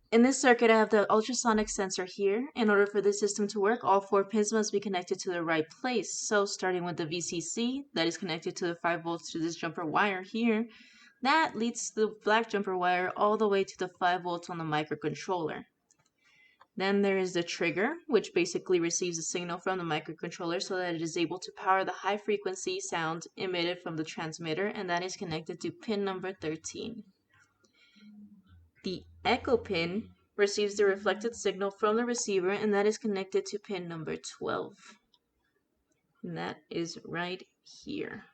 In this circuit, I have the ultrasonic sensor here. In order for this system to work, all 4 pins must be connected to the right place. So starting with the VCC, that is connected to the 5 volts to this jumper wire here, that leads the black jumper wire all the way to the 5 volts on the microcontroller. Then there is the trigger, which basically receives a signal from the microcontroller so that it is able to power the high frequency sound emitted from the transmitter, and that is connected to pin number 13. The echo pin receives the reflected signal from the receiver, and that is connected to pin number 12. And that is right here.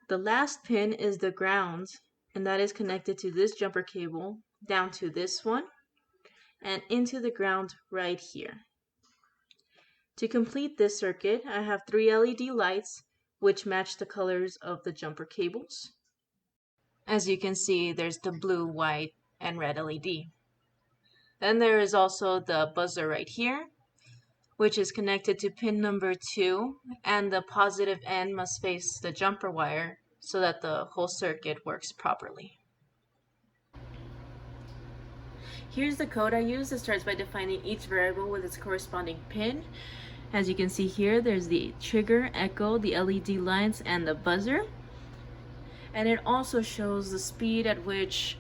The last pin is the ground, and that is connected to this jumper cable down to this one and into the ground right here. To complete this circuit, I have 3 LED lights which match the colors of the jumper cables. As you can see, there's the blue, white, and red LED. Then there is also the buzzer right here, which is connected to pin number 2, and the positive end must face the jumper wire so that the whole circuit works properly. Here's the code I use. It starts by defining each variable with its corresponding pin. As you can see here, there's the trigger, echo, the LED lights, and the buzzer. And it also shows the speed at which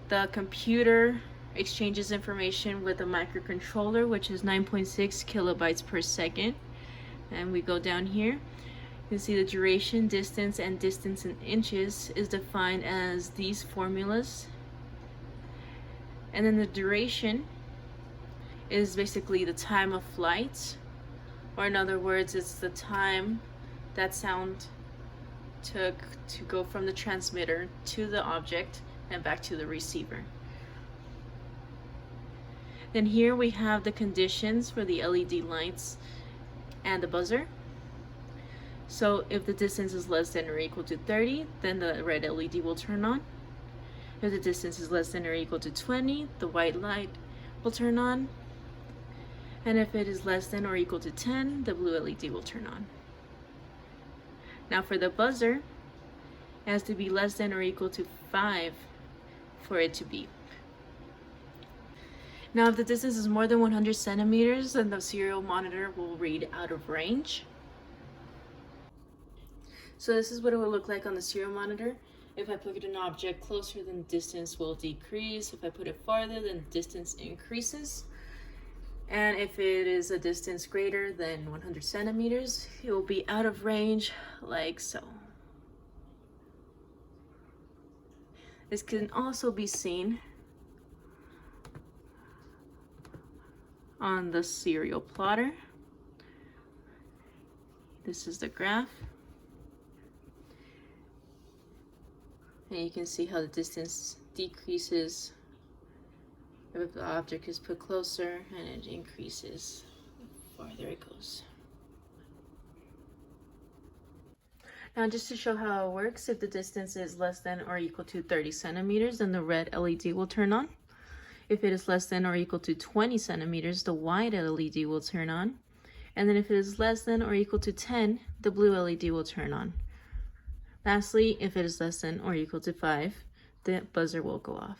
the computer exchanges information with the microcontroller, which is 9.6 kilobytes per second. And we go down here. You can see the duration, distance, and distance in inches is defined as these formulas. And then the duration is basically the time of flight, or in other words, it's the time that sound took to go from the transmitter to the object and back to the receiver. Then here we have the conditions for the LED lights and the buzzer. So if the distance is less than or equal to 30, then the red LED will turn on. If the distance is less than or equal to 20, the white light will turn on. And if it is less than or equal to 10, the blue LED will turn on. Now for the buzzer, it has to be less than or equal to 5 for it to beep. Now if the distance is more than 100 centimeters, then the serial monitor will read out of range. So this is what it will look like on the serial monitor. If I put an object closer, then the distance will decrease. If I put it farther, then the distance increases. And if it is a distance greater than 100 centimeters, it will be out of range like so. This can also be seen on the serial plotter. This is the graph. And you can see how the distance decreases if the object is put closer, and it increases the farther it goes. Now just to show how it works, if the distance is less than or equal to 30 centimeters, then the red LED will turn on. If it is less than or equal to 20 centimeters, the white LED will turn on. And then if it is less than or equal to 10, the blue LED will turn on. Lastly, if it is less than or equal to 5, the buzzer will go off.